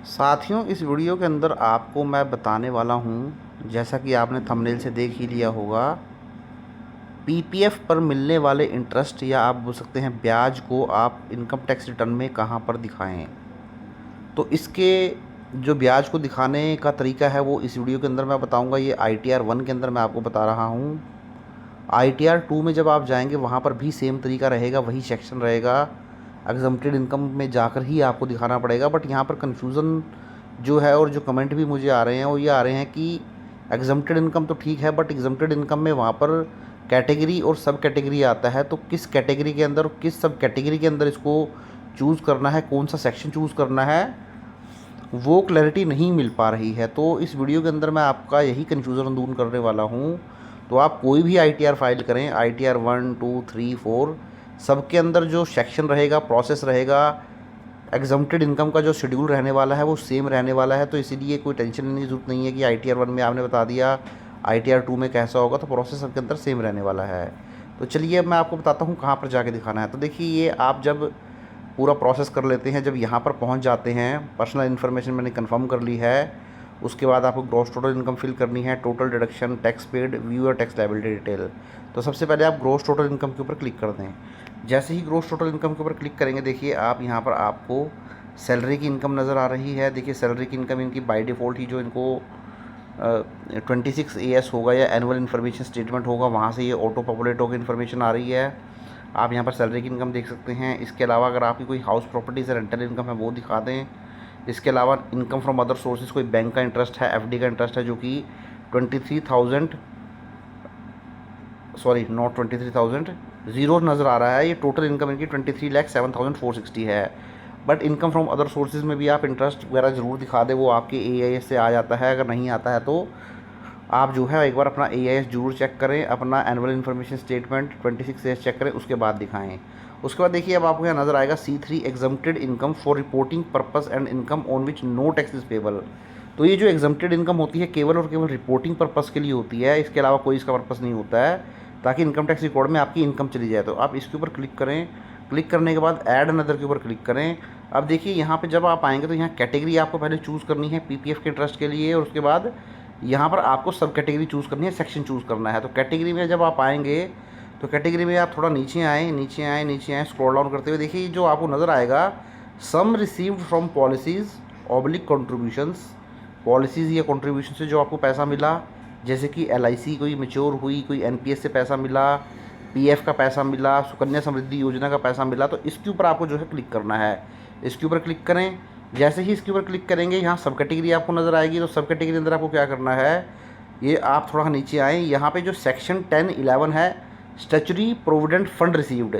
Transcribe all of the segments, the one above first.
साथियों, इस वीडियो के अंदर आपको मैं बताने वाला हूँ, जैसा कि आपने थंबनेल से देख ही लिया होगा, पीपीएफ पर मिलने वाले इंटरेस्ट या आप बोल सकते हैं ब्याज को आप इनकम टैक्स रिटर्न में कहाँ पर दिखाएं। तो इसके जो ब्याज को दिखाने का तरीका है वो इस वीडियो के अंदर मैं बताऊंगा। ये ITR 1 के अंदर मैं आपको बता रहा हूँ। ITR 2 में जब आप जाएंगे वहाँ पर भी सेम तरीका रहेगा, वही सेक्शन रहेगा। एग्जम्प्टेड इनकम में जाकर ही आपको दिखाना पड़ेगा। बट यहाँ पर कन्फ्यूज़न जो है और जो कमेंट भी मुझे आ रहे हैं वो ये आ रहे हैं कि एग्जम्प्टेड इनकम तो ठीक है, बट एग्जम्प्टेड इनकम में वहाँ पर कैटेगरी और सब कैटेगरी आता है, तो किस कैटेगरी के अंदर और किस सब कैटेगरी के अंदर इसको चूज़ करना है, कौन सा सेक्शन चूज़ करना है, वो क्लैरिटी नहीं मिल पा रही है। तो इस वीडियो के अंदर मैं आपका यही कन्फ्यूज़न दूर करने वाला हूँ। तो आप कोई भी ITR फाइल करें, ITR 1, 2, 3, 4, सबके अंदर जो सेक्शन रहेगा, प्रोसेस रहेगा, एग्जम्प्टेड इनकम का जो शेड्यूल रहने वाला है वो सेम रहने वाला है। तो इसीलिए कोई टेंशन लेने की ज़रूरत नहीं है कि ITR 1 में आपने बता दिया, ITR 2 में कैसा होगा, तो प्रोसेस सबके अंदर सेम रहने वाला है। तो चलिए अब मैं आपको बताता हूँ कहाँ पर जाके दिखाना है। तो देखिए, ये आप जब पूरा प्रोसेस कर लेते हैं, जब यहाँ पर पहुँच जाते हैं, पर्सनल इन्फॉर्मेशन मैंने कंफर्म कर ली है, उसके बाद आपको ग्रॉस टोटल इनकम फिल करनी है, total deduction, tax paid, view और टैक्स लायबिलिटी डिटेल। तो सबसे पहले आप ग्रॉस टोटल इनकम के ऊपर क्लिक कर दें। जैसे ही ग्रॉस टोटल इनकम के ऊपर क्लिक करेंगे, देखिए आप यहाँ पर आपको सैलरी की इनकम नज़र आ रही है। देखिए सैलरी की इनकम इनकी बाय डिफ़ॉल्ट ही जो इनको 26 AS होगा या एनुअल इन्फॉर्मेशन स्टेटमेंट होगा, वहाँ से ये ऑटो पॉपुलेट होकर इन्फॉर्मेशन आ रही है। आप यहाँ पर सैलरी की इनकम देख सकते हैं। इसके अलावा अगर आपकी कोई हाउस प्रॉपर्टी से रेंटल इनकम है वो दिखा दें। इसके अलावा इनकम फ्रॉम अदर सोर्सेज, कोई बैंक का इंटरेस्ट है, FD का इंटरेस्ट है, जो कि 23,000, सॉरी नॉट 23,000, ज़ीरो नज़र आ रहा है। ये टोटल इनकम इनकी 23,07,460 है। But income from other sources में भी आप इंटरेस्ट वगैरह ज़रूर दिखा दें, वो आपके AIS से आ जाता है। अगर नहीं आता है तो आप जो है एक बार अपना AIS जरूर चेक करें, अपना annual information statement 26 AS check करें, उसके बाद दिखाएं। उसके बाद देखिए अब आपको यहाँ नज़र आएगा C3 exempted income for reporting purpose and income on which no tax is payable. तो ये जो एग्जम्प्टेड इनकम होती है केवल और केवल रिपोर्टिंग पर्पस के लिए होती है, इसके अलावा कोई इसका पर्पस नहीं होता है, ताकि इनकम टैक्स रिकॉर्ड में आपकी इनकम चली जाए। तो आप इसके ऊपर क्लिक करें। क्लिक करने के बाद ऐड अनदर के ऊपर क्लिक करें। अब देखिए यहाँ पे जब आप आएंगे तो यहाँ कैटेगरी आपको पहले चूज़ करनी है PPF के इंटरेस्ट के लिए, और उसके बाद यहाँ पर आपको सब कैटेगरी चूज़ करनी है, सेक्शन चूज़ करना है। तो कैटेगरी में जब आप आएंगे तो कैटेगरी में आप थोड़ा नीचे आएँ, नीचे आएँ, नीचे आएँ, स्क्रॉल डाउन करते हुए देखिए जो आपको नज़र आएगा, सम रिसीव्ड फ्रॉम पॉलिसीज़ ऑब्लिक कंट्रीब्यूशंस। पॉलिसीज़ या कंट्रीब्यूशन से जो आपको पैसा मिला, जैसे कि LIC कोई मैच्योर हुई, कोई NPS से पैसा मिला, PF का पैसा मिला, सुकन्या समृद्धि योजना का पैसा मिला, तो इसके ऊपर आपको जो है क्लिक करना है। इसके ऊपर क्लिक करें। जैसे ही इसके ऊपर क्लिक करेंगे यहाँ सब कैटेगरी आपको नज़र आएगी। तो सब कैटेगरी अंदर आपको क्या करना है, ये आप थोड़ा नीचे आएँ, यहाँ पे जो सेक्शन 10(11) है, स्टैट्यूटरी प्रोविडेंट फंड रिसीव्ड।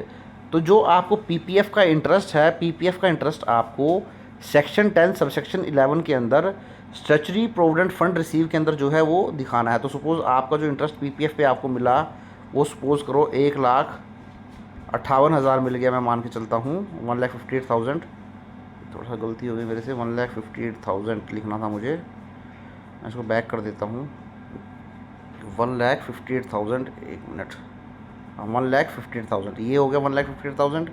तो जो आपको PPF का इंटरेस्ट है, PPF का इंटरेस्ट आपको सेक्शन 10 सबसेक्शन 11 के अंदर स्टैट्यूटरी प्रोविडेंट फंड रिसीव के अंदर जो है वो दिखाना है। तो सपोज़ आपका जो इंटरेस्ट PPF पे आपको मिला, वो सपोज़ करो 1,58,000 मिल गया, मैं मान के चलता हूँ 1,58,000, थोड़ा सा गलती हो गई मेरे से, 1,58,000 लिखना था मुझे, मैं इसको बैक कर देता हूँ। 1,58,000, एक मिनट, 1,58,000 ये हो गया 1,58,000।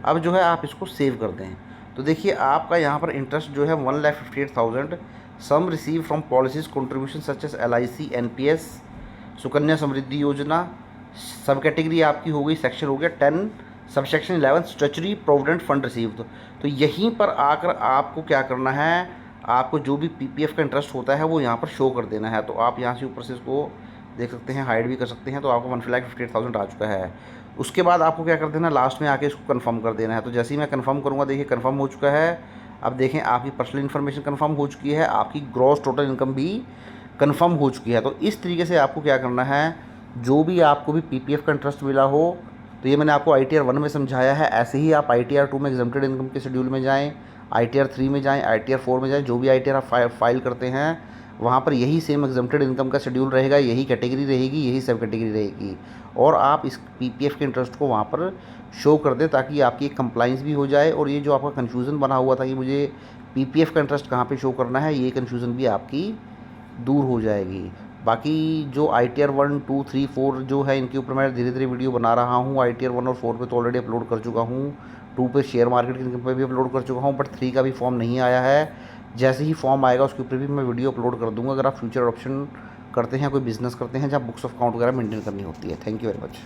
अब जो है आप इसको सेव कर दें। तो देखिए आपका यहाँ पर इंटरेस्ट जो है 1,58,000, sum receive from policies contribution such as LIC, NPS, Sukanya Samriddhi Yojana, सब कैटेगरी आपकी हो गई, सेक्शन हो गया 10 subsection 11 statutory provident fund received. तो यहीं पर आकर आपको क्या करना है, आपको जो भी PPF का इंटरेस्ट होता है वो यहाँ पर शो कर देना है। तो आप यहाँ से ऊपर से इसको देख सकते हैं, हाइड भी कर सकते हैं। तो आपको 1,58,000 आ चुका है। उसके बाद आपको क्या कर देना, लास्ट में आके इसको कंफर्म कर देना है। तो जैसे ही मैं कंफर्म करूँगा, देखिए कंफर्म हो चुका है। अब देखें आपकी पर्सनल इन्फॉर्मेशन कंफर्म हो चुकी है, आपकी ग्रॉस टोटल इनकम भी कंफर्म हो चुकी है। तो इस तरीके से आपको क्या करना है, जो भी आपको भी PPF का इंटरेस्ट मिला हो, तो ये मैंने आपको ITR 1 में समझाया है, ऐसे ही आप ITR 2 में एग्जम्प्टेड इनकम के शेड्यूल में जाएँ, ITR 3 में जाएँ, ITR 4 में जाएँ, जो भी ITR आप फाइल करते हैं वहाँ पर यही सेम एग्जम्प्टेड इनकम का शेड्यूल रहेगा, यही कैटेगरी रहेगी, यही सब कैटेगरी रहेगी, और आप इस PPF के इंटरेस्ट को वहाँ पर शो कर दें, ताकि आपकी एक कंप्लाइंस भी हो जाए। और ये जो आपका कन्फ्यूज़न बना हुआ था कि मुझे PPF का इंटरेस्ट कहाँ पे शो करना है, ये कन्फ्यूज़न भी आपकी दूर हो जाएगी। बाकी जो ITR 1, 2, 3, 4 जो है, इनके ऊपर मैं धीरे धीरे वीडियो बना रहा हूँ। ITR 1 और 4 पे तो ऑलरेडी अपलोड कर चुका हूँ, 2 पे शेयर मार्केट की इनकम पे भी अपलोड कर चुका हूँ, बट 3 का भी फॉर्म नहीं आया है। जैसे ही फॉर्म आएगा उसके ऊपर भी मैं वीडियो अपलोड कर दूँगा, अगर आप फ्यूचर ऑप्शन करते हैं, कोई बिज़नेस करते हैं जहाँ बुक्स ऑफ अकाउंट वगैरह मेंटेन करनी होती है। Thank you very much.